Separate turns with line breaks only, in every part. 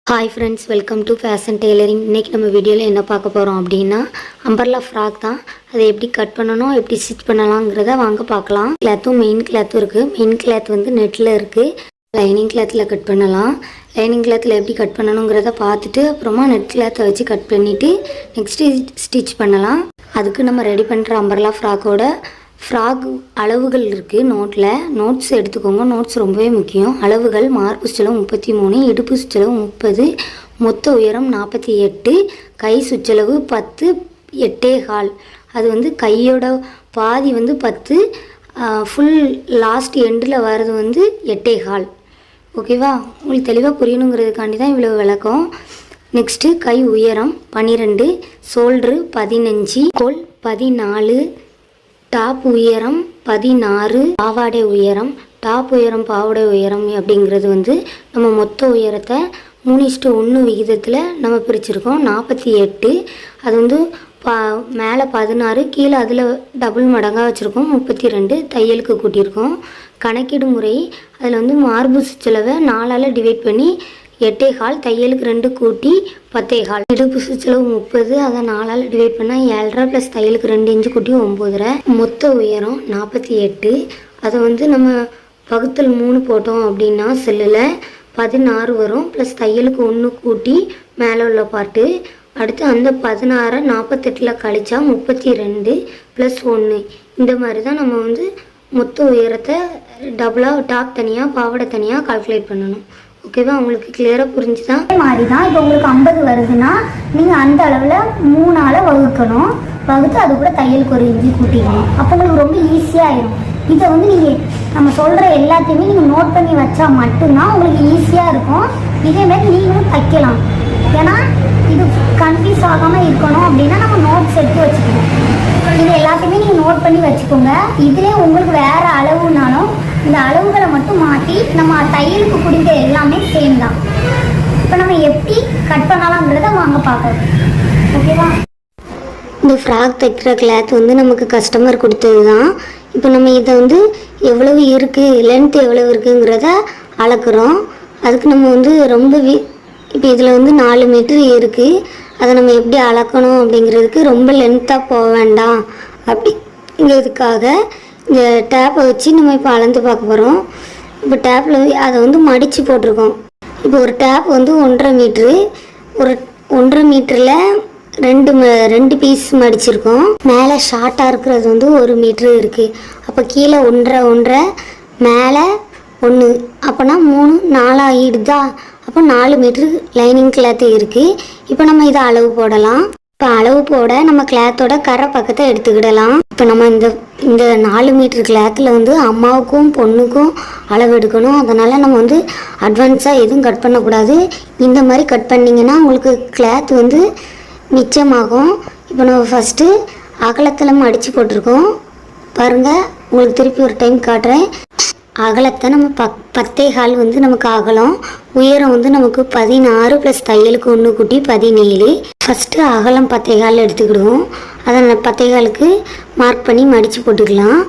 Hi friends, welcome to fashion tailoring. இன்றைக்கி நம்ம வீடியோவில் என்ன பார்க்க போகிறோம் அப்படின்னா அம்பர்லா ஃப்ராக் தான். அதை எப்படி கட் பண்ணணும், எப்படி ஸ்டிச் பண்ணலாங்கிறத வாங்க பார்க்கலாம். கிளாத்தும் மெயின் கிளாத்தும் இருக்குது. மெயின் கிளாத் வந்து நெட்டில் இருக்குது. லைனிங் கிளாத்தில் கட் பண்ணலாம். லைனிங் கிளாத்தில் எப்படி கட் பண்ணணுங்கிறத பார்த்துட்டு அப்புறமா நெட் கிளாத்தை வச்சு கட் பண்ணிவிட்டு நெக்ஸ்ட்டு ஸ்டிச் பண்ணலாம். அதுக்கு நம்ம ரெடி பண்ணுற அம்பர்லா ஃப்ராக் அளவுகள் இருக்குது. நோட்ஸ் எடுத்துக்கோங்க. நோட்ஸ் ரொம்பவே முக்கியம். அளவுகள்: மார்பு சுற்றளவு 33, இடுப்பு சுற்றளவு 30, மொத்த உயரம் 48, கை சுற்றளவு 10, 8.25. அது வந்து கையோட பாதி வந்து 10, ஃபுல் லாஸ்ட் எண்டில் வர்றது வந்து 8.25. ஓகேவா? உங்களுக்கு தெளிவாக புரியணுங்கிறதுக்காண்டி தான் இவ்வளோ விளக்கம். நெக்ஸ்ட்டு கை உயரம் 12, ஷோல்ட்ரு 15, கோல் 14, டாப் உயரம் 16, பாவாடை உயரம். டாப் உயரம் பாவாடை உயரம் அப்படிங்கிறது வந்து நம்ம மொத்த உயரத்தை 3:1 விகிதத்தில் நம்ம பிரிச்சிருக்கோம். 48. அது வந்து மேலே 16, கீழே அதில் டபுள் மடங்காக வச்சுருக்கோம். 32 தையலுக்கு கூட்டியிருக்கோம். கணக்கீடு முறை: அதில் வந்து மார்பு சுற்றளவை 4ஆல் டிவைட் பண்ணி 8.25, தையலுக்கு 2 கூட்டி 10.25. இடுப்பு சுற்றளவு 30, அதை 4ஆல் டிவைட் பண்ணால் 7.5 ப்ளஸ் தையலுக்கு 2 இன்ச்சு கூட்டி 9.5. மொத்த உயரம் 48. அதை வந்து நம்ம வகுத்தல் 3 போட்டோம் அப்படின்னா செல்லில் 16 வரும். ப்ளஸ் தையலுக்கு 1 கூட்டி மேலே உள்ள பாட்டு. அடுத்து அந்த 16 48 கழிச்சா 32 ப்ளஸ் 1. இந்த மாதிரி தான் நம்ம வந்து மொத்த உயரத்தை டபுளாக டாப் தனியாக பாவாடை தனியாக கால்குலேட் பண்ணணும். ஓகேவா? உங்களுக்கு கிளியராக புரிஞ்சுதான்?
அதே மாதிரி தான் இப்போ உங்களுக்கு 50 வருதுன்னா நீங்கள் அந்த அளவில் 3ஆல் வகுக்கணும். வகுத்து அது கூட தையலுக்கு 1 இன்ச்சு கூட்டிக்கணும். அப்போ உங்களுக்கு ரொம்ப ஈஸியாகிடும். இதை வந்து நீங்கள் நம்ம சொல்கிற எல்லாத்தையுமே நீங்கள் நோட் பண்ணி வச்சா மட்டும்தான் உங்களுக்கு ஈஸியாக இருக்கும். இதேமாதிரி நீங்களும் தைக்கலாம். ஏன்னா இது கன்ஃபியூஸ் ஆகாமல் இருக்கணும் அப்படின்னா நம்ம நோட்ஸ் எடுத்து வச்சுக்கணும். இது எல்லாத்தையுமே நீங்கள் நோட் பண்ணி வச்சுக்கோங்க. இதிலே உங்களுக்கு வேறு அளவுனாலும் இந்த அளவுகளை மட்டும் மாற்றி நம்ம தையலுக்கு பிடிக்க எல்லாமே சேம் தான். இப்போ நம்ம எப்படி கட் பண்ணலாம்ன்றத வாங்க பார்க்கலாம். ஓகேவா?
இந்த ஃப்ராக் தைக்கிற கிளாத் வந்து நமக்கு கஸ்டமர் கொடுத்தது தான். இப்போ நம்ம இதை வந்து எவ்வளவு இருக்குது, லென்த் எவ்வளவு இருக்குங்கிறத அளக்குறோம். அதுக்கு நம்ம வந்து ரொம்ப இப்போ இதில் வந்து 4 மீட்டர் இருக்குது. அதை நம்ம எப்படி அளக்கணும் அப்படிங்கிறதுக்கு ரொம்ப லென்த்தாக போக வேண்டாம் அப்படிங்கிறதுக்காக இந்த டேப்பை வச்சு நம்ம இப்போ அளந்து பார்க்க போகிறோம். இப்போ டேப்பில் அதை வந்து மடித்து போட்டிருக்கோம். இப்போ ஒரு டேப் வந்து 1.5 மீட்ரு. ஒரு 1.5 மீட்டரில் 2 பீஸ் மடிச்சிருக்கோம். மேலே ஷார்ட்டாக இருக்கிறது வந்து 1 மீட்ரு இருக்குது. அப்போ கீழே 1.5 மேலே 1, அப்போனா 3 4 ஆகிடுதா? அப்போ 4 மீட்ரு லைனிங் கிளாத்து இருக்குது. இப்போ நம்ம இதை அளவு போடலாம். இப்போ அளவு போட நம்ம கிளாத்தோட கரை பக்கத்தை எடுத்துக்கிடலாம். இப்போ நம்ம இந்த 4 மீட்டர் கிளாத்தில் வந்து அம்மாவுக்கும் பொண்ணுக்கும் அளவு எடுக்கணும். அதனால் நம்ம வந்து அட்வான்ஸாக எதுவும் கட் பண்ணக்கூடாது. இந்த மாதிரி கட் பண்ணிங்கன்னா உங்களுக்கு கிளாத் வந்து மிச்சமாகும். இப்போ நம்ம ஃபஸ்ட்டு அகலத்தில் மடித்து போட்டிருக்கோம் பாருங்கள். உங்களுக்கு திருப்பி ஒரு டைம் காட்டுறேன். அகலத்தை நம்ம 10.25 வந்து நமக்கு அகலம். உயரம் வந்து நமக்கு 16 ப்ளஸ் தையலுக்கு 1 கூட்டி 17. ஃபஸ்ட்டு அகலம் 10.25 எடுத்துக்கிடுவோம். அதை 10.25க்கு மார்க் பண்ணி மடித்து போட்டுக்கலாம்.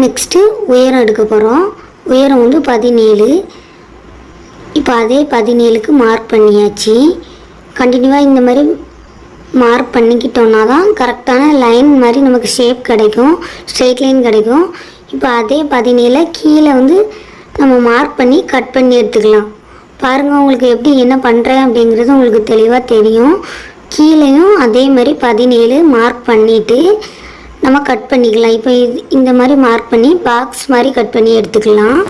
நெக்ஸ்ட்டு உயரம் எடுக்க போகிறோம். உயரம் வந்து 17. இப்போ அதே 17க்கு மார்க் பண்ணியாச்சு. கண்டினியூவாக இந்த மாதிரி மார்க் பண்ணிக்கிட்டோன்னா தான் கரெக்டான லைன் மாதிரி நமக்கு ஷேப் கிடைக்கும், ஸ்ட்ரெயிட் லைன் கிடைக்கும். இப்போ அதே 17 கீழே வந்து நம்ம மார்க் பண்ணி கட் பண்ணி எடுத்துக்கலாம். பாருங்கள், உங்களுக்கு எப்படி என்ன பண்ணுறேன் அப்படிங்கிறது உங்களுக்கு தெளிவாக தெரியும். கீழேயும் அதே மாதிரி 17 மார்க் பண்ணிவிட்டு நம்ம கட் பண்ணிக்கலாம். இப்போ இந்த மாதிரி மார்க் பண்ணி பாக்ஸ் மாதிரி கட் பண்ணி எடுத்துக்கலாம்.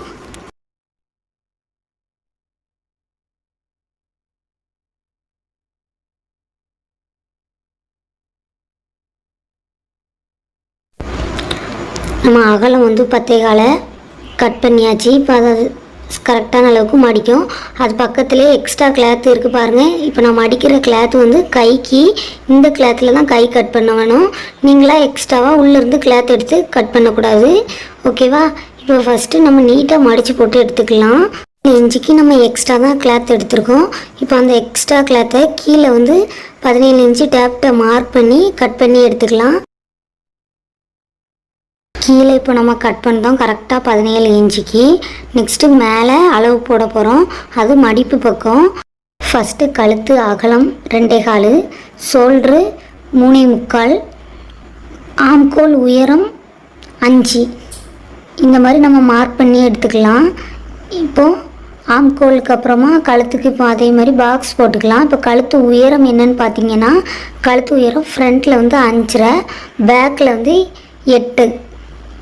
நம்ம அகலம் வந்து 10.25 கட் பண்ணியாச்சு. இப்போ அதை கரெக்டான அளவுக்கு மடிக்கும். அது பக்கத்துலேயே எக்ஸ்ட்ரா கிளாத் இருக்குது பாருங்கள். இப்போ நான் மடிக்கிற கிளாத் வந்து கைக்கு இந்த கிளாத்தில் தான் கை கட் பண்ண வேணும். நீங்களாக எக்ஸ்ட்ராவாக உள்ளேருந்து கிளாத் எடுத்து கட் பண்ணக்கூடாது. ஓகேவா? இப்போ ஃபஸ்ட்டு நம்ம நீட்டாக மடித்து போட்டு எடுத்துக்கலாம். இன்ச்சுக்கு நம்ம எக்ஸ்ட்ரா தான் கிளாத் எடுத்துருக்கோம். இப்போ அந்த எக்ஸ்ட்ரா கிளாத்தை கீழே வந்து 17 இன்ச்சு டேப்டை மார்க் பண்ணி கட் பண்ணி எடுத்துக்கலாம். கீழே இப்போ நம்ம கட் பண்ணோம் கரெக்டாக 17 இன்ச்சுக்கு. நெக்ஸ்ட்டு மேலே அளவு போட போகிறோம். அது மடிப்பு பக்கம். ஃபஸ்ட்டு கழுத்து அகலம் 2.25, ஷோல்ட்ரு 3.25, ஆம்கோல் உயரம் 5. இந்த மாதிரி நம்ம மார்க் பண்ணி எடுத்துக்கலாம். இப்போது ஆம்கோலுக்கு அப்புறமா கழுத்துக்கு இப்போ அதே மாதிரி பாக்ஸ் போட்டுக்கலாம். இப்போ கழுத்து உயரம் என்னன்னு பார்த்தீங்கன்னா, கழுத்து உயரம் ஃப்ரண்ட்டில் வந்து 5.5, பேக்கில் வந்து 8.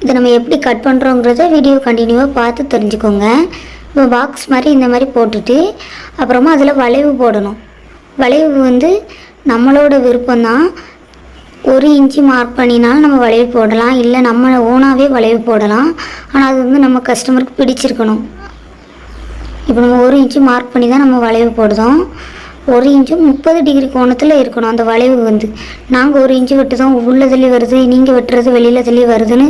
இதை நம்ம எப்படி கட் பண்ணுறோங்கிறத வீடியோ கண்டினியூவாக பார்த்து தெரிஞ்சுக்கோங்க. இப்போ பாக்ஸ் மாதிரி இந்த மாதிரி போட்டுட்டு அப்புறமா அதில் வளைவு போடணும். வளைவு வந்து நம்மளோட விருப்பம்தான். 1 இன்ச்சு மார்க் பண்ணினாலும் நம்ம வளைவு போடலாம், இல்லை நம்ம ஓனாகவே வளைவு போடலாம். ஆனால் அது வந்து நம்ம கஸ்டமருக்கு பிடிச்சிருக்கணும். இப்போ நம்ம 1 இன்ச்சு மார்க் பண்ணி தான் நம்ம வளைவு போடுதோம். 1 இன்ச்சு 30 டிகிரி கோணத்தில் இருக்கணும் அந்த வளைவு வந்து. நாங்கள் 1 இன்ச்சு விட்டு தான் உள்ளதுலேயே வருது, நீங்கள் வெட்டுறது வெளியிலதுலேயே வருதுன்னு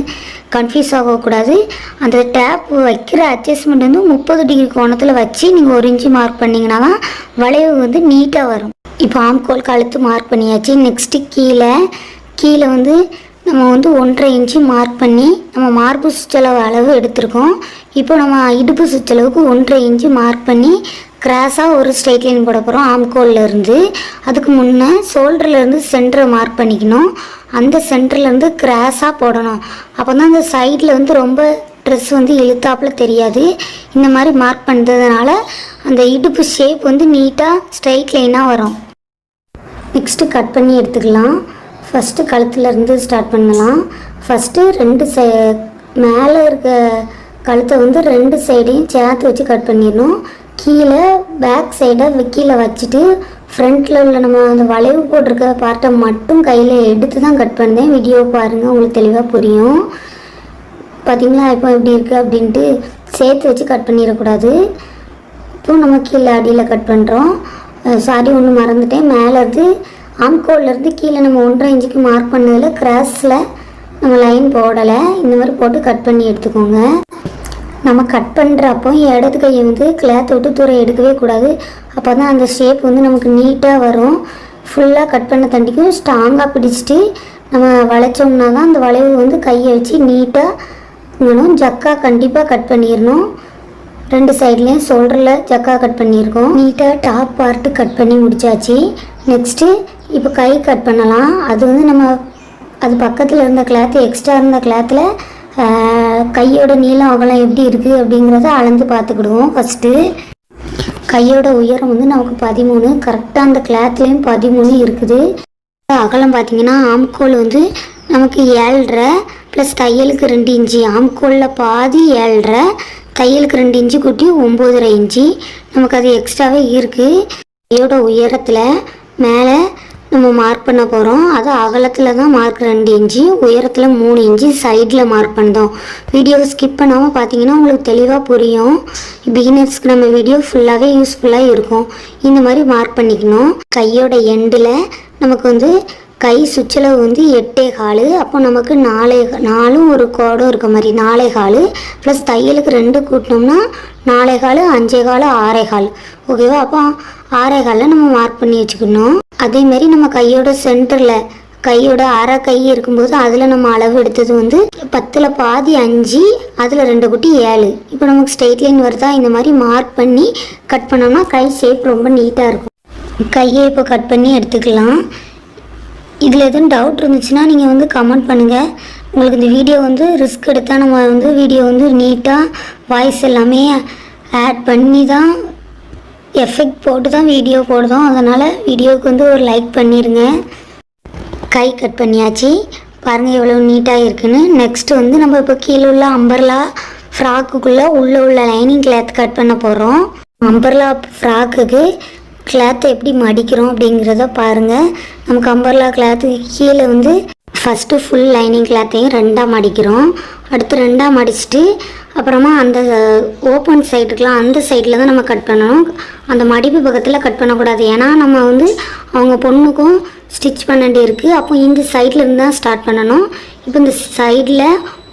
கன்ஃபியூஸ் ஆகக்கூடாது. அந்த டேப் வைக்கிற அட்ஜஸ்ட்மெண்ட் வந்து 30 டிகிரி கோணத்தில் வச்சு நீங்கள் 1 இன்ச்சு மார்க் பண்ணிங்கன்னா தான் வளைவு வந்து நீட்டாக வரும். இப்போ ஆம்கோல் கழுத்து மார்க் பண்ணியாச்சு. நெக்ஸ்ட்டு கீழே வந்து நம்ம வந்து 1.5 இன்ச்சு மார்க் பண்ணி நம்ம மார்பு சுற்றளவு அளவு எடுத்திருக்கோம். இப்போ நம்ம இடுப்பு சுற்றளவுக்கு 1.5 இன்ச்சு மார்க் பண்ணி கிராஸாக ஒரு ஸ்ட்ரைட் லைன் போட போகிறோம் ஆம்கோல்லேருந்து. அதுக்கு முன்னே ஷோல்டர்லேருந்து சென்டரை மார்க் பண்ணிக்கணும். அந்த சென்டர்லேருந்து கிராஸாக போடணும். அப்போ தான் அந்த சைடில் வந்து ரொம்ப ட்ரெஸ் வந்து இழுத்தாப்பில் தெரியாது. இந்த மாதிரி மார்க் பண்ணுறதுனால அந்த இடுப்பு ஷேப் வந்து நீட்டாக ஸ்ட்ரைட் லைனாக வரும். நெக்ஸ்ட்டு கட் பண்ணி எடுத்துக்கலாம். ஃபஸ்ட்டு கழுத்துலேருந்து ஸ்டார்ட் பண்ணலாம். ஃபஸ்ட்டு மேலே இருக்க கழுத்தை வந்து 2 சைடையும் சேர்த்து வச்சு கட் பண்ணிடணும். கீழே பேக் சைடை கீழே வச்சுட்டு ஃப்ரண்ட்டில் உள்ள நம்ம அந்த வளைவு போட்டிருக்க பார்ட்டை மட்டும் கையில் எடுத்து தான் கட் பண்ணேன். வீடியோ பாருங்கள், உங்களுக்கு தெளிவாக புரியும். பார்த்திங்களா இப்போ எப்படி இருக்குது அப்படின்ட்டு சேர்த்து வச்சு கட் பண்ணிடக்கூடாது. இப்போ நம்ம கீழே அடியில் கட் பண்ணுறோம். சாரி, ஒன்று மறந்துட்டேன். மேலேருந்து ஆம்கோல்லேருந்து கீழே நம்ம 1.5 இன்ச்சுக்கு மார்க் பண்ணதில் கிராஸில் நம்ம லைன் போடலை. இந்த மாதிரி போட்டு கட் பண்ணி எடுத்துக்கோங்க. நம்ம கட் பண்ணுறப்போ இடது கையை வந்து கிளாத்தை விட்டு தூரம் எடுக்கவே கூடாது. அப்போ தான் அந்த ஷேப் வந்து நமக்கு நீட்டாக வரும். ஃபுல்லாக கட் பண்ண தண்டிக்கும் ஸ்ட்ராங்காக பிடிச்சிட்டு நம்ம வளைச்சோம்னா தான் அந்த வளைவு வந்து கையை வச்சு நீட்டாக இருக்கணும். ஜக்கா கண்டிப்பாக கட் பண்ணிடணும். 2 சைட்லேயும் ஷோல்டரில் ஜக்கா கட் பண்ணியிருக்கோம். நீட்டாக டாப் பார்ட்டு கட் பண்ணி முடிச்சாச்சு. நெக்ஸ்ட்டு இப்போ கை கட் பண்ணலாம். அது வந்து நம்ம அது பக்கத்தில் இருந்த கிளாத்து, எக்ஸ்ட்ரா இருந்த கிளாத்தில் கையோட நீளம் அகலம் எப்படி இருக்குது அப்படிங்கிறத அளந்து பார்த்துக்கிடுவோம். ஃபஸ்ட்டு கையோட உயரம் வந்து நமக்கு 13, கரெக்டாக அந்த கிளாத்லேயும் 13 இருக்குது. அகலம் பார்த்திங்கன்னா ஆம்கோல் வந்து நமக்கு 7.5 ப்ளஸ் தையலுக்கு 2 இன்ச்சு. ஆம்கோலில் பாதி 7.5, தையலுக்கு 2 இன்ச்சு கூட்டி 9.5 இன்ச்சு நமக்கு அது எக்ஸ்ட்ராவே இருக்குது. கையோட உயரத்தில் மேலே நம்ம மார்க் பண்ண போகிறோம். அது அகலத்தில் தான் மார்க் 2 இன்ச்சு, உயரத்தில் 3 இன்ச்சு சைடில் மார்க் பண்ணோம். வீடியோவை ஸ்கிப் பண்ணாமல் பார்த்தீங்கன்னா உங்களுக்கு தெளிவாக புரியும். பிகினர்ஸ்க்கு நம்ம வீடியோ ஃபுல்லாகவே யூஸ்ஃபுல்லாக இருக்கும். இந்த மாதிரி மார்க் பண்ணிக்கணும். கையோட எண்டில் நமக்கு வந்து கை சுற்றளவு வந்து 8.25. அப்போ நமக்கு 4 ஒரு கோடும் இருக்க மாதிரி 4.25 ப்ளஸ் தையலுக்கு 2 கூட்டினோம்னா 4.25, 5.25, 6.25. ஓகேவா? அப்போ 6.25 நம்ம மார்க் பண்ணி வச்சுக்கணும். அதேமாரி நம்ம கையோட சென்டரில் கையோட அரை கை இருக்கும்போது அதில் நம்ம அளவு எடுத்தது வந்து 10ல் பாதி 5, அதில் 2 குட்டி 7. இப்போ நமக்கு ஸ்ட்ரெயிட் லைன் வருதா? இந்த மாதிரி மார்க் பண்ணி கட் பண்ணோம்னா கை ஷேப் ரொம்ப நீட்டாக இருக்கும். கையை இப்போ கட் பண்ணி எடுத்துக்கலாம். இதில் எதுவும் டவுட் இருந்துச்சுன்னா நீங்கள் வந்து கமெண்ட் பண்ணுங்கள். உங்களுக்கு இந்த வீடியோ வந்து ரிஸ்க் எடுத்தால் நம்ம வந்து வீடியோ வந்து நீட்டாக வாய்ஸ் எல்லாமே ஆட் பண்ணி தான் எஃபெக்ட் போட்டு தான் வீடியோ போடுதோம். அதனால் வீடியோவுக்கு வந்து ஒரு லைக் பண்ணிடுங்க. கை கட் பண்ணியாச்சு. பாருங்கள் எவ்வளோ நீட்டாக இருக்குன்னு. நெக்ஸ்ட்டு வந்து நம்ம இப்போ கீழே உள்ள அம்பர்லா ஃப்ராக்குக்குள்ளே உள்ளே உள்ள லைனிங் கிளாத் கட் பண்ண போகிறோம். அம்பர்லா ஃப்ராக்குக்கு கிளாத்தை எப்படி மடிக்கிறோம் அப்படிங்கிறத பாருங்கள். நமக்கு அம்பர்லா கிளாத்துக்கு கீழே வந்து ஃபஸ்ட்டு ஃபுல் லைனிங் கிளாத்தையும் 2ஆக மடிக்கிறோம். அடுத்து 2ஆக மடிச்சுட்டு அப்புறமா அந்த ஓப்பன் சைடுக்கெலாம் அந்த சைடில் தான் நம்ம கட் பண்ணணும். அந்த மடிப்பு பக்கத்தில் கட் பண்ணக்கூடாது. ஏன்னா நம்ம வந்து அவங்க பொண்ணுக்கும் ஸ்டிச் பண்ண இருக்குது. அப்போ இந்த சைடில் இருந்து தான் ஸ்டார்ட் பண்ணணும். இப்போ இந்த சைடில்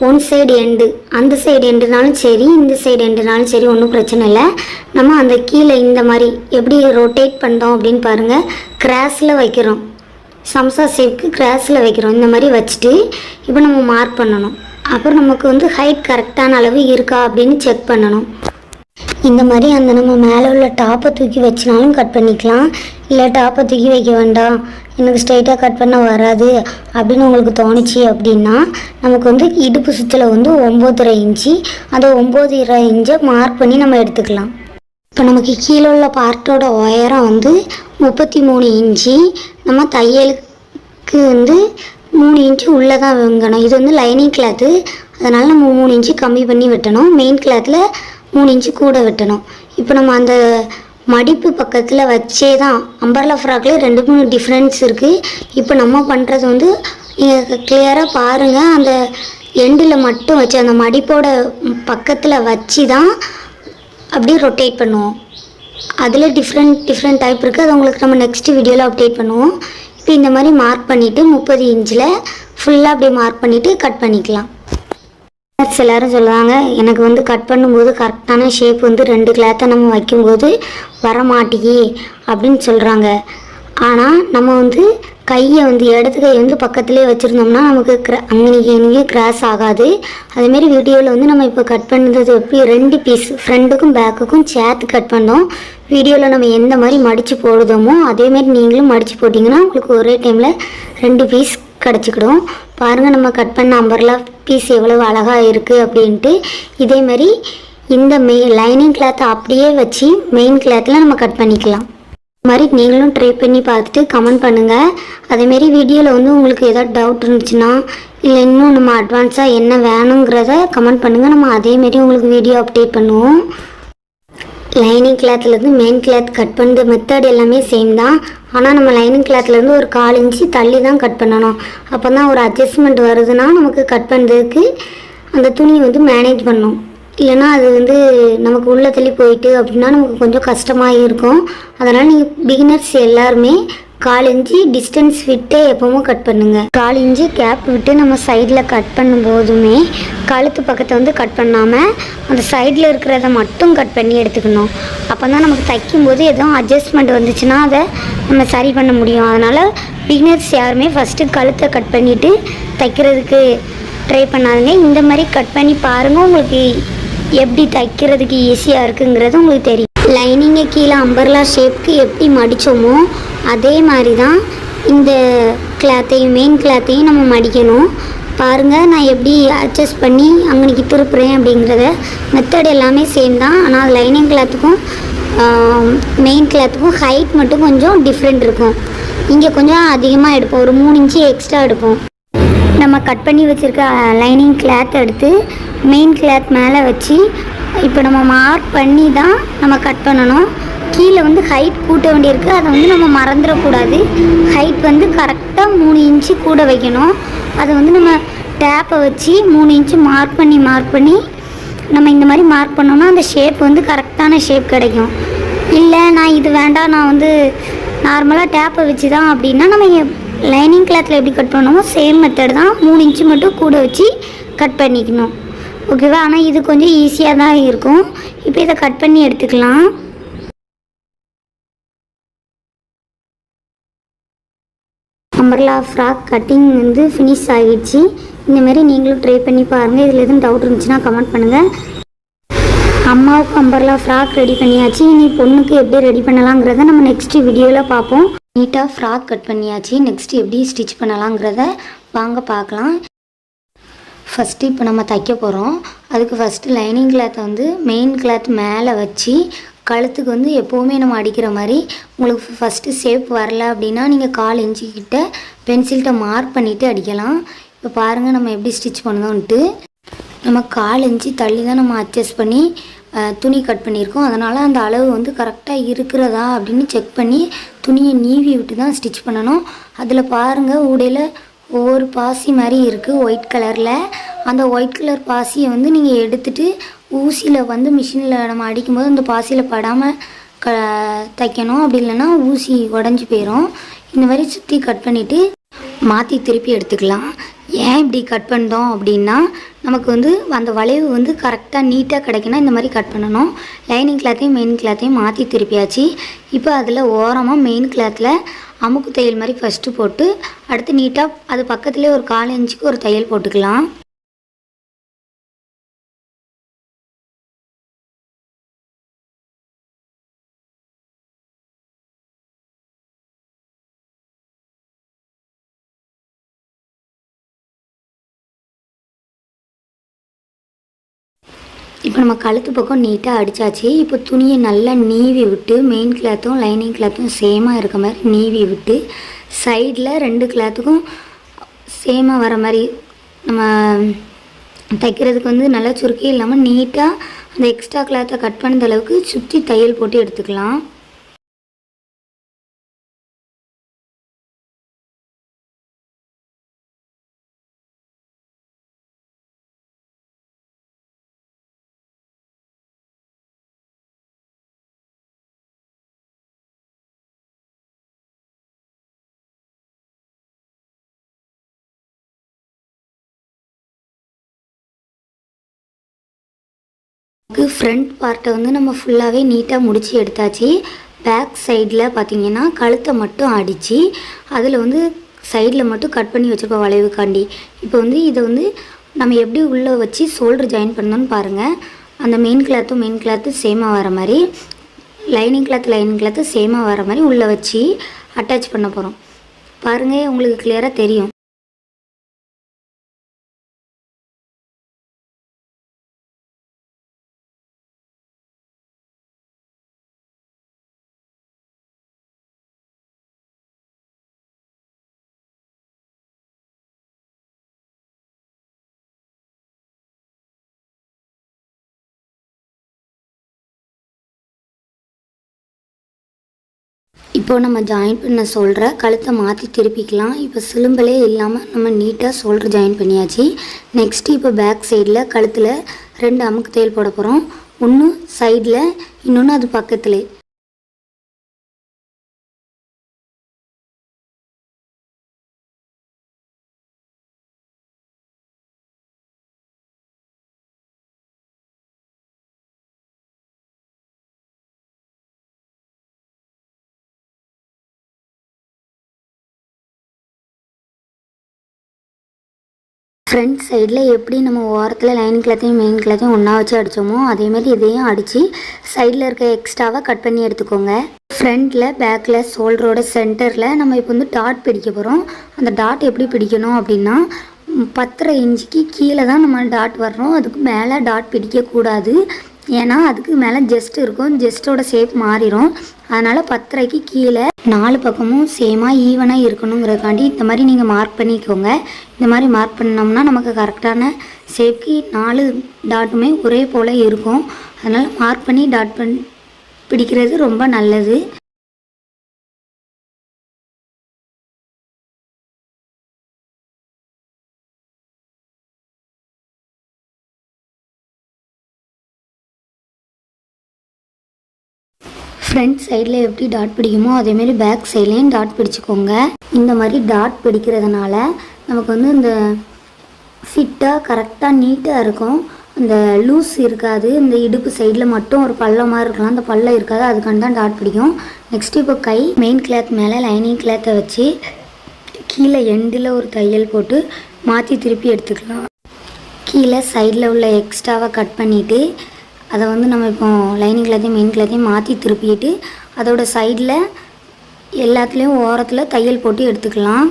1 சைடு எண்டு, அந்த சைடு எண்டுனாலும் சரி, இந்த சைடு எண்டுனாலும் சரி, ஒன்றும் பிரச்சனை இல்லை. நம்ம அந்த கீழே இந்த மாதிரி எப்படி ரொட்டேட் பண்ணுறோம் அப்படின்னு பாருங்கள். கிராஸில் வைக்கிறோம், சம்சா ஷேப்புக்கு கிராஸில் வைக்கிறோம். இந்த மாதிரி வச்சுட்டு இப்போ நம்ம மார்க் பண்ணணும். அப்புறம் நமக்கு வந்து ஹைட் கரெக்டான அளவு இருக்கா அப்படின்னு செக் பண்ணணும். இந்த மாதிரி அந்த நம்ம மேலே உள்ள டாப்பை தூக்கி வச்சினாலும் கட் பண்ணிக்கலாம். இல்லை டாப்பை தூக்கி வைக்க வேண்டாம், எனக்கு ஸ்ட்ரைட்டாக கட் பண்ண வராது அப்படின்னு உங்களுக்கு தோணுச்சு அப்படின்னா நமக்கு வந்து இடுப்பு சுற்றில் வந்து 9.5 இன்ச்சு, அந்த 9.5 இன்ச்சை மார்க் பண்ணி நம்ம எடுத்துக்கலாம். இப்போ நமக்கு கீழே உள்ள பார்ட்டோட உயரம் வந்து 33 இன்ச்சு. நம்ம தையலுக்கு வந்து 3 இன்ச்சு உள்ளே தான் வாங்கணும். இது வந்து லைனிங் கிளாத்து, அதனால் நம்ம 3 இன்ச்சு கம்மி பண்ணி வெட்டணும். மெயின் கிளாத்தில் 3 இன்ச்சு கூட வெட்டணும். இப்போ நம்ம அந்த மடிப்பு பக்கத்தில் வச்சே தான் அம்பர்லா ஃப்ராக்லேயே 2-3 டிஃப்ரென்ஸ் இருக்குது. இப்போ நம்ம பண்ணுறது வந்து நீங்கள் கிளியராக பாருங்கள், அந்த எண்டில் மட்டும் வச்சு அந்த மடிப்போட பக்கத்தில் வச்சு தான் அப்படியே ரொட்டேட் பண்ணுவோம். அதில் டிஃப்ரெண்ட் டைப் இருக்குது, அது உங்களுக்கு நம்ம நெக்ஸ்ட் வீடியோவில் அப்டேட் பண்ணுவோம். இப்போ இந்த மாதிரி மார்க் பண்ணிவிட்டு 30 இன்ச்சில் ஃபுல்லாக அப்படியே மார்க் பண்ணிவிட்டு கட் பண்ணிக்கலாம். எல்லோரும் சொல்லுவாங்க, எனக்கு வந்து கட் பண்ணும்போது கரெக்டான ஷேப் வந்து 2 கிளாத்தை நம்ம வைக்கும்போது வர மாட்டேங்கி அப்படின்னு சொல்கிறாங்க. ஆனால் நம்ம வந்து கையை வந்து இடது கையை வந்து பக்கத்துலேயே வச்சுருந்தோம்னா நமக்கு அங்கேயே கிராஸ் ஆகாது. அதேமாரி வீடியோவில் வந்து நம்ம இப்போ கட் பண்ணுறது எப்படி 2 பீஸ் ஃப்ரண்ட்டுக்கும் பேக்குக்கும் சேர்த்து கட் பண்ணோம். வீடியோவில் நம்ம எந்த மாதிரி மடித்து போடுதோமோ அதேமாரி நீங்களும் மடித்து போட்டிங்கன்னா உங்களுக்கு ஒரே டைமில் 2 பீஸ் கிடச்சிக்கிடும். பாருங்கள் நம்ம கட் பண்ண அம்பர்லா பீஸ் எவ்வளோ அழகாக இருக்குது அப்படின்ட்டு. இதேமாரி இந்த லைனிங் கிளாத்தை அப்படியே வச்சு மெயின் கிளாத்தில் நம்ம கட் பண்ணிக்கலாம். இது மாதிரி நீங்களும் ட்ரை பண்ணி பார்த்துட்டு கமெண்ட் பண்ணுங்கள். அதேமாரி வீடியோவில் வந்து உங்களுக்கு ஏதாவது டவுட் இருந்துச்சுன்னா இல்லை இன்னும் நம்ம அட்வான்ஸாக என்ன வேணுங்கிறத கமெண்ட் பண்ணுங்கள். நம்ம அதேமாரி உங்களுக்கு வீடியோ அப்டேட் பண்ணுவோம். லைனிங் கிளாத்லேருந்து மெயின் கிளாத் கட் பண்ணுற மெத்தட் எல்லாமே சேம் தான். ஆனால் நம்ம லைனிங் கிளாத்லேருந்து ஒரு 1/4 இன்ச்சு தள்ளி தான் கட் பண்ணணும். அப்போ தான் ஒரு அட்ஜஸ்ட்மெண்ட் வருதுன்னா நமக்கு கட் பண்ணுறதுக்கு அந்த துணியை வந்து மேனேஜ் பண்ணணும். இல்லைனா அது வந்து நமக்கு உள்ள தள்ளி போயிட்டு அப்படின்னா நமக்கு கொஞ்சம் கஷ்டமாக இருக்கும். அதனால் நீங்கள் பிகினர்ஸ் எல்லாருமே 1/4 இன்ச்சு டிஸ்டன்ஸ் விட்டு எப்பவும் கட் பண்ணுங்கள். 1/4 இன்ச்சு கேப் விட்டு நம்ம சைடில் கட் பண்ணும்போதுமே கழுத்து பக்கத்தை வந்து கட் பண்ணாமல் அந்த சைடில் இருக்கிறத மட்டும் கட் பண்ணி எடுத்துக்கணும். அப்போ தான் நமக்கு தைக்கும்போது எதுவும் அட்ஜஸ்ட்மெண்ட் வந்துச்சுன்னா அதை நம்ம சரி பண்ண முடியும். அதனால் பிகினர்ஸ் யாருமே ஃபஸ்ட்டு கழுத்தை கட் பண்ணிவிட்டு தைக்கிறதுக்கு ட்ரை பண்ணாதுங்க. இந்த மாதிரி கட் பண்ணி பாருங்கள், உங்களுக்கு எப்படி தைக்கிறதுக்கு ஈஸியாக இருக்குங்கிறது உங்களுக்கு தெரியும். லைனிங்கை கீழே அம்பர்லா ஷேப்புக்கு எப்படி மடித்தோமோ அதே மாதிரி தான் இந்த கிளாத்தையும் மெயின் கிளாத்தையும் நம்ம மடிக்கணும். பாருங்கள் நான் எப்படி அட்ஜஸ்ட் பண்ணி அங்கனைக்கு திருப்புறேன் அப்படிங்கிறத. மெத்தட் எல்லாமே சேம் தான். ஆனால் லைனிங் கிளாத்துக்கும் மெயின் கிளாத்துக்கும் ஹைட் மட்டும் கொஞ்சம் டிஃப்ரெண்ட் இருக்கும். இங்கே கொஞ்சம் அதிகமாக எடுப்போம், ஒரு 3 இன்ச்சு எக்ஸ்ட்ரா எடுப்போம். நம்ம கட் பண்ணி வச்சுருக்க லைனிங் கிளாத் எடுத்து மெயின் கிளாத் மேலே வச்சு இப்போ நம்ம மார்க் பண்ணி தான் நம்ம கட் பண்ணணும். கீழே வந்து ஹைட் கூட்ட வேண்டியிருக்கு, அதை வந்து நம்ம மறந்துடக்கூடாது. ஹைட் வந்து கரெக்டாக 3 இன்ச்சு கூட வைக்கணும். அதை வந்து நம்ம டேப்பை வச்சு 3 இன்ச்சு மார்க் பண்ணி நம்ம இந்த மாதிரி மார்க் பண்ணோம்னா அந்த ஷேப் வந்து கரெக்டான ஷேப் கிடைக்கும். இல்லை நான் இது வேண்டாம், நான் வந்து நார்மலாக டேப்பை வச்சு தான் அப்படின்னா நம்ம லைனிங் கிளாத்தில் எப்படி கட் பண்ணுமோ சேம் மெத்தட் தான். 3 இன்ச்சு மட்டும் கூட வச்சு கட் பண்ணிக்கணும். ஓகேவா? ஆனால் இது கொஞ்சம் ஈஸியாக தான் இருக்கும். இப்போ இதை கட் பண்ணி எடுத்துக்கலாம். அம்பர்லா ஃப்ராக் கட்டிங் வந்து ஃபினிஷ் ஆகிடுச்சு. இந்தமாரி நீங்களும் ட்ரை பண்ணி பாருங்கள். இதில் எதுவும் டவுட் இருந்துச்சுன்னா கமெண்ட் பண்ணுங்கள். அம்மாவுக்கு அம்பர்லா ஃப்ராக் ரெடி பண்ணியாச்சு. இனி பொண்ணுக்கு எப்படி ரெடி பண்ணலாங்கிறத நம்ம நெக்ஸ்ட் வீடியோவில் பார்ப்போம். நீட்டாக ஃப்ராக் கட் பண்ணியாச்சு. நெக்ஸ்ட் எப்படி ஸ்டிச் பண்ணலாங்கிறத வாங்க பார்க்கலாம். ஃபஸ்ட்டு இப்போ நம்ம தைக்க போகிறோம். அதுக்கு ஃபஸ்ட்டு லைனிங் கிளாத்தை வந்து மெயின் கிளாத் மேலே வச்சு கழுத்துக்கு வந்து எப்போவுமே நம்ம அடிக்கிற மாதிரி உங்களுக்கு ஃபஸ்ட்டு ஷேப் வரல அப்படின்னா நீங்கள் 1/4 இன்ச்சு கிட்ட பென்சில்கிட்ட மார்க் பண்ணிவிட்டு அடிக்கலாம். இப்போ பாருங்கள் நம்ம எப்படி ஸ்டிச் பண்ணோன்ட்டு. நம்ம 1/4 இன்ச்சு தள்ளி தான் நம்ம அட்ஜஸ்ட் பண்ணி துணி கட் பண்ணியிருக்கோம். அதனால் அந்த அளவு வந்து கரெக்டாக இருக்கிறதா அப்படின்னு செக் பண்ணி துணியை நீவி விட்டு தான் ஸ்டிச் பண்ணணும். அதில் பாருங்கள் ஊடையில் ஒவ்வொரு பாசி மாதிரி இருக்குது ஒயிட் கலரில். அந்த ஒயிட் கலர் பாசியை வந்து நீங்கள் எடுத்துகிட்டு ஊசியில் வந்து மிஷினில் நம்ம அடிக்கும்போது அந்த பாசியில் படாமல் தைக்கணும். அப்படி இல்லைன்னா ஊசி உடஞ்சி போயிடும். இந்த மாதிரி சுற்றி கட் பண்ணிவிட்டு மாற்றி திருப்பி எடுத்துக்கலாம். ஏன் இப்படி கட் பண்ணுறோம் அப்படின்னா நமக்கு வந்து அந்த வளைவு வந்து கரெக்டாக நீட்டாக கிடைக்குன்னா இந்த மாதிரி கட் பண்ணணும். லைனிங் கிளாத்தையும் மெயின் கிளாத்தையும் மாற்றி திருப்பியாச்சு. இப்போ அதில் ஓரமாக மெயின் கிளாத்தில் அமுக்கு தையல் மாதிரி ஃபஸ்ட்டு போட்டு அடுத்து நீட்டாக அது பக்கத்துலேயே ஒரு 1/4 இன்ச்சுக்கு ஒரு தையல் போட்டுக்கலாம். இப்போ நம்ம கழுத்து பக்கம் நீட்டாக அடித்தாச்சு. இப்போ துணியை நல்லா நீவி விட்டு மெயின் கிளாத்தும் லைனிங் கிளாத்தும் சேமாக இருக்க மாதிரி நீவி விட்டு சைடில் 2 கிளாத்துக்கும் சேமாக வர மாதிரி நம்ம தைக்கிறதுக்கு வந்து நல்லா சுருக்கி இல்லாமல் நீட்டாக அந்த எக்ஸ்ட்ரா கிளாத்தை கட் பண்ண அளவுக்கு சுற்றி தையல் போட்டு எடுத்துக்கலாம். ஃப்ரண்ட் பார்ட்டை வந்து நம்ம ஃபுல்லாகவே நீட்டாக முடித்து எடுத்தாச்சு. பேக் சைடில் பார்த்திங்கன்னா கழுத்தை மட்டும் அடித்து அதில் வந்து சைடில் மட்டும் கட் பண்ணி வச்சுருப்போம் வளைவுக்காண்டி. இப்போ வந்து இதை வந்து நம்ம எப்படி உள்ளே வச்சு ஷோல்டர் ஜாயின் பண்ணோன்னு பாருங்கள். அந்த மெயின் கிளாத்து சேமாக வர மாதிரி லைனிங் கிளாத்து சேமாக வர மாதிரி உள்ளே வச்சு அட்டாச் பண்ண போகிறோம். பாருங்கள், உங்களுக்கு கிளியராக தெரியும். இப்போது நம்ம ஜாயின் பண்ண ஷோல்டரை கழுத்தை மாற்றி திருப்பிக்கலாம். இப்போ சிலும்பலே இல்லாமல் நம்ம நீட்டாக ஷோல்டர் ஜாயின் பண்ணியாச்சு. நெக்ஸ்ட்டு இப்போ பேக் சைடில் கழுத்தில் 2 அமுக்கு தையல் போட போகிறோம். ஒன்று சைடில், இன்னொன்று அது பக்கத்தில். ஃப்ரண்ட் சைடில் எப்படி நம்ம ஓரத்தில் லைனிங் கிளாத்தையும் மெயின் கிளாத்தையும் ஒன்றா வச்சு அடித்தோமோ அதேமாதிரி இதையும் அடித்து சைடில் இருக்க எக்ஸ்ட்ராவாக கட் பண்ணி எடுத்துக்கோங்க. ஃப்ரண்ட்டில் பேக்கில் ஷோல்டரோட சென்டரில் நம்ம இப்போ வந்து டாட் பிடிக்க போகிறோம். அந்த டாட் எப்படி பிடிக்கணும் அப்படின்னா 10.5 இன்ச்சுக்கு கீழே தான் நம்ம டாட் வர்றோம். அதுக்கு மேலே டாட் பிடிக்கக்கூடாது. ஏன்னா அதுக்கு மேலே ஜெஸ்ட் இருக்கும், ஜெஸ்ட்டோட ஷேப் மாறிடும். அதனால் 10.5க்கு கீழே 4 பக்கமும் சேமாக ஈவனாக இருக்கணுங்கிறதுக்காண்டி இந்த மாதிரி நீங்கள் மார்க் பண்ணிக்கோங்க. இந்த மாதிரி மார்க் பண்ணோம்னா நமக்கு கரெக்டான ஷேப்க்கு 4 டாட்டுமே ஒரே போல் இருக்கும். அதனால் மார்க் பண்ணி டாட் பிடிக்கிறது ரொம்ப நல்லது. ஃப்ரண்ட் சைடில் எப்படி டாட் பிடிக்குமோ அதேமாரி பேக் சைட்லேயும் டாட் பிடிச்சிக்கோங்க. இந்த மாதிரி டாட் பிடிக்கிறதுனால நமக்கு வந்து இந்த ஃபிட்டாக கரெக்டாக நீட்டாக இருக்கும். அந்த லூஸ் இருக்காது. இந்த இடுப்பு சைடில் மட்டும் ஒரு பள்ளமாக இருக்கலாம், அந்த பள்ளம் இருக்காது. அதுக்காண்டி தான் டாட் பிடிக்கும். நெக்ஸ்ட்டு இப்போ கை மெயின் கிளாத் மேலே லைனிங் கிளாத்தை வச்சு கீழே எண்டில் ஒரு தையல் போட்டு மாற்றி திருப்பி எடுத்துக்கலாம். கீழே சைடில் உள்ள எக்ஸ்ட்ராவை கட் பண்ணிவிட்டு அதை வந்து நம்ம இப்போ லைனிங் கிளாத்தையும் மெயின் கிளாத்தையும் மாற்றி திருப்பிட்டு அதோட சைடில் எல்லாத்துலேயும் ஓரத்தில் தையல் போட்டு எடுத்துக்கலாம்.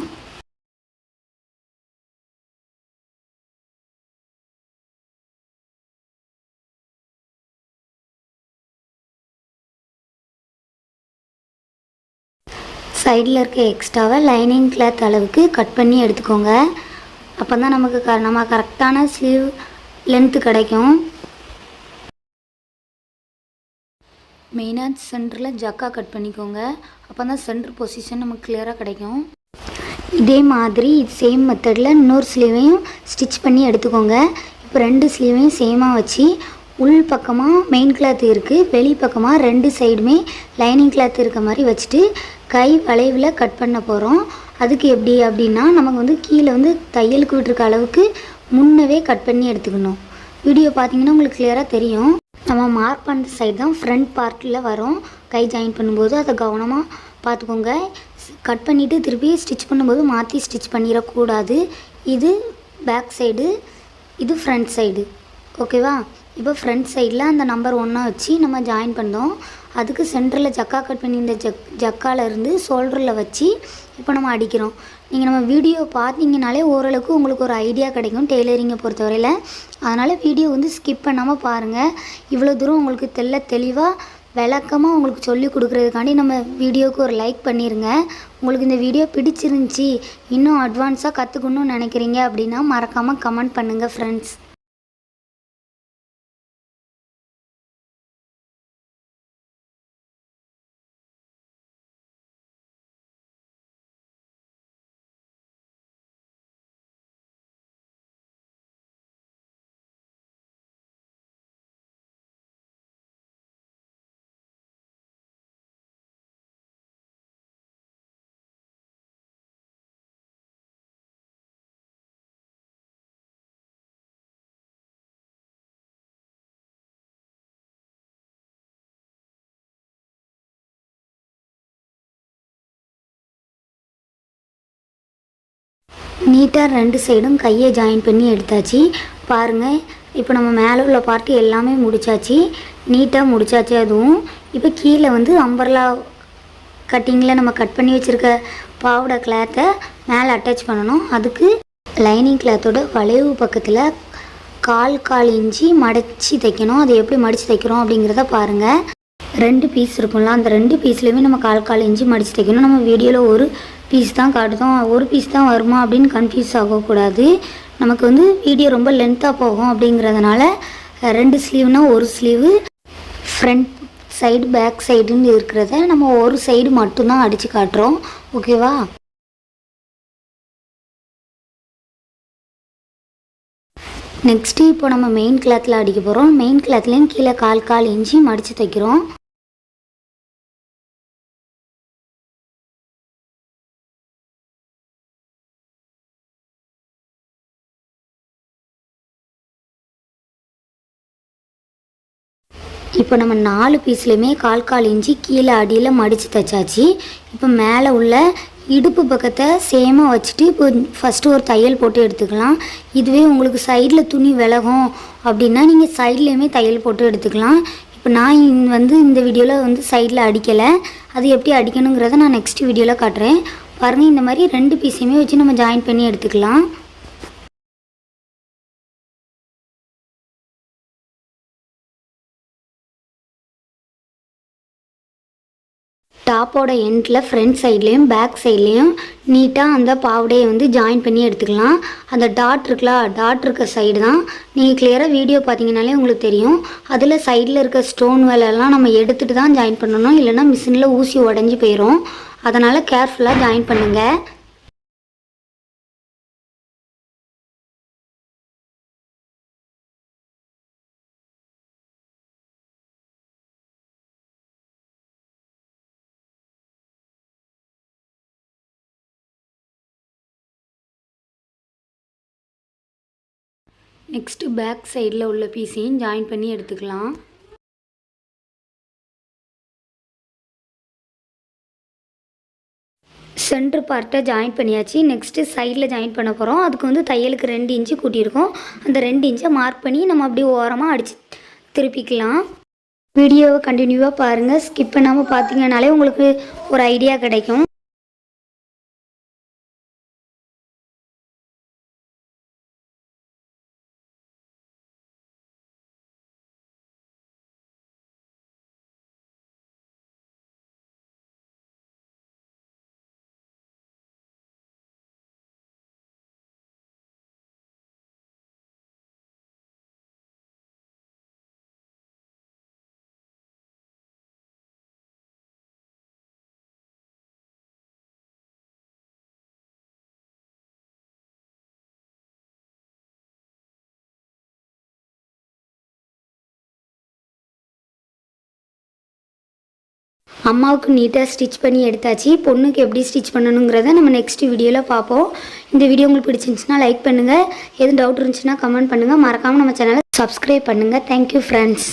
சைடில் இருக்க எக்ஸ்ட்ராவை லைனிங் கிளாத் அளவுக்கு கட் பண்ணி எடுத்துக்கோங்க. அப்போ தான் நமக்கு நம்ம கரெக்டான ஸ்லீவ் லென்த்து கிடைக்கும். மெயினாக சென்டரில் ஜக்கா கட் பண்ணிக்கோங்க. அப்போ தான் சென்டர் பொசிஷன் நமக்கு கிளியராக கிடைக்கும். இதே மாதிரி சேம் மெத்தடில் இன்னொரு ஸ்லீவையும் ஸ்டிச் பண்ணி எடுத்துக்கோங்க. இப்போ 2 ஸ்லீவையும் சேமாக வச்சு உள் பக்கமாக மெயின் கிளாத் இருக்குது, வெளி பக்கமாக 2 சைடுமே லைனிங் கிளாத் இருக்க மாதிரி வச்சுட்டு கை வளைவில் கட் பண்ண போகிறோம். அதுக்கு எப்படி அப்படின்னா நமக்கு வந்து கீழே வந்து தையலுக்கு விட்டுருக்க அளவுக்கு முன்னவே கட் பண்ணி எடுத்துக்கணும். வீடியோ பார்த்தீங்கன்னா உங்களுக்கு கிளியராக தெரியும். நம்ம மார்க் பண்ணுற சைடு தான் ஃப்ரண்ட் பார்ட்டில் வரும். கை ஜாயின் பண்ணும்போது அதை கவனமாக பார்த்துக்கோங்க. கட் பண்ணிவிட்டு திருப்பி ஸ்டிச் பண்ணும்போது மாற்றி ஸ்டிச் பண்ணிடக்கூடாது. இது பேக் சைடு, இது ஃப்ரண்ட் சைடு. ஓகேவா? இப்போ ஃப்ரண்ட் சைடில் அந்த நம்பர் 1 வச்சு நம்ம ஜாயின் பண்ணோம். அதுக்கு சென்டரில் ஜக்கா கட் பண்ணி இந்த ஜக்காலேருந்து ஷோல்டரில் வச்சு இப்போ நம்ம அடிக்கிறோம். நீங்கள் நம்ம வீடியோ பார்த்தீங்கனாலே ஓரளவுக்கு உங்களுக்கு ஒரு ஐடியா கிடைக்கும் டெய்லரிங்கை பொறுத்தவரையில். அதனால் வீடியோ வந்து ஸ்கிப் பண்ணாமல் பாருங்கள். இவ்வளோ தூரம் உங்களுக்கு தெளிவாக விளக்கமாக உங்களுக்கு சொல்லி கொடுக்குறதுக்காண்டி நம்ம வீடியோவுக்கு ஒரு லைக் பண்ணிடுங்க. உங்களுக்கு இந்த வீடியோ பிடிச்சிருந்துச்சி, இன்னும் அட்வான்ஸாக கற்றுக்கணும்னு நினைக்கிறீங்க அப்படின்னா மறக்காமல் கமெண்ட் பண்ணுங்கள் ஃப்ரெண்ட்ஸ். நீட்டாக 2 சைடும் கையை ஜாயின் பண்ணி எடுத்தாச்சு. பாருங்கள், இப்போ நம்ம மேலே உள்ள பார்ட்டு எல்லாமே முடித்தாச்சு, நீட்டாக முடித்தாச்சு. அதுவும் இப்போ கீழே வந்து அம்பர்லா கட்டிங்கில் நம்ம கட் பண்ணி வச்சுருக்க பாவோட கிளாத்தை மேலே அட்டாச் பண்ணணும். அதுக்கு லைனிங் கிளாத்தோட வளைவு பக்கத்தில் 1/4 இன்ச்சு மடித்து தைக்கணும். அது எப்படி மடித்து தைக்கிறோம் அப்படிங்கிறத பாருங்கள். 2 பீஸ் இருக்கும்ல, அந்த 2 பீஸ்லேயுமே நம்ம 1/4 இன்ச்சு மடித்து தைக்கணும். நம்ம வீடியோவில் ஒரு பீஸ் தான் காட்டுதோம், ஒரு பீஸ் தான் வருமா அப்படின்னு கன்ஃபியூஸ் ஆகக்கூடாது. நமக்கு வந்து வீடியோ ரொம்ப லென்த்தாக போகும். அப்படிங்கிறதுனால 2 ஸ்லீவ்னா ஒரு ஸ்லீவு, ஃப்ரண்ட் சைடு பேக் சைடுன்னு இருக்கிறத நம்ம ஒரு சைடு மட்டும்தான் அடித்து காட்டுறோம். ஓகேவா? நெக்ஸ்ட்டு இப்போ நம்ம மெயின் கிளாத்தில் அடிக்க போகிறோம். மெயின் கிளாத்லேயும் கீழே 1/4 இன்ச்சு மடித்து தைக்கிறோம். இப்போ நம்ம 4 பீஸ்லையுமே 1/4 இன்ச்சு கீழே அடியில் மடித்து தைச்சாச்சு. இப்போ மேலே உள்ள இடுப்பு பக்கத்தை சேமாக வச்சுட்டு இப்போ ஃபஸ்ட்டு ஒரு தையல் போட்டு எடுத்துக்கலாம். இதுவே உங்களுக்கு சைடில் துணி விலகும் அப்படின்னா நீங்கள் சைட்லேயுமே தையல் போட்டு எடுத்துக்கலாம். இப்போ நான் வந்து இந்த வீடியோவில் வந்து சைடில் அடிக்கலை, அது எப்படி அடிக்கணுங்கிறத நான் நெக்ஸ்ட் வீடியோவில் காட்டுறேன். பாருங்கள், இந்த மாதிரி 2 பீஸையுமே வச்சு நம்ம ஜாயின் பண்ணி எடுத்துக்கலாம். டாப்போட எண்டில் ஃப்ரண்ட் சைட்லேயும் பேக் சைட்லேயும் நீட்டாக அந்த பாவடையை வந்து ஜாயின் பண்ணி எடுத்துக்கலாம். அந்த டாட் இருக்க சைடு தான் நீங்கள் கிளியராக வீடியோ பார்த்தீங்கனாலே உங்களுக்கு தெரியும். அதில் சைடில் இருக்க ஸ்டோன் வேலையெல்லாம் நம்ம எடுத்துகிட்டு தான் ஜாயின் பண்ணணும், இல்லைனா மிஷினில் ஊசி உடஞ்சி போயிடும். அதனால் கேர்ஃபுல்லாக ஜாயின் பண்ணுங்கள். நெக்ஸ்ட்டு பேக் சைடில் உள்ள பீஸையும் ஜாயின் பண்ணி எடுத்துக்கலாம். சென்ட்ரு பார்ட்டை ஜாயின் பண்ணியாச்சு. நெக்ஸ்ட்டு சைடில் ஜாயின் பண்ண போகிறோம். அதுக்கு வந்து தையலுக்கு 2 இன்ச்சு கூட்டியிருக்கோம். அந்த 2 இன்ச்சை மார்க் பண்ணி நம்ம அப்படியே ஓரமாக அடித்து திருப்பிக்கலாம். வீடியோவை கண்டினியூவாக பாருங்கள், ஸ்கிப் பண்ணாமல் பார்த்தீங்கன்னாலே உங்களுக்கு ஒரு ஐடியா கிடைக்கும். அம்மாவுக்கு நீட்டாக ஸ்டிச் பண்ணி எடுத்தாச்சு. பொண்ணுக்கு எப்படி ஸ்டிச் பண்ணணுங்கிறத நம்ம நெக்ஸ்ட் வீடியோவில் பார்ப்போம். இந்த வீடியோ உங்களுக்கு பிடிச்சிருந்துச்சுன்னா லைக் பண்ணுங்கள், எதுவும் டவுட் இருந்துச்சுன்னா கமெண்ட் பண்ணுங்கள், மறக்காமல் நம்ம சேனலை சப்ஸ்கிரைப் பண்ணுங்கள். Thank you friends.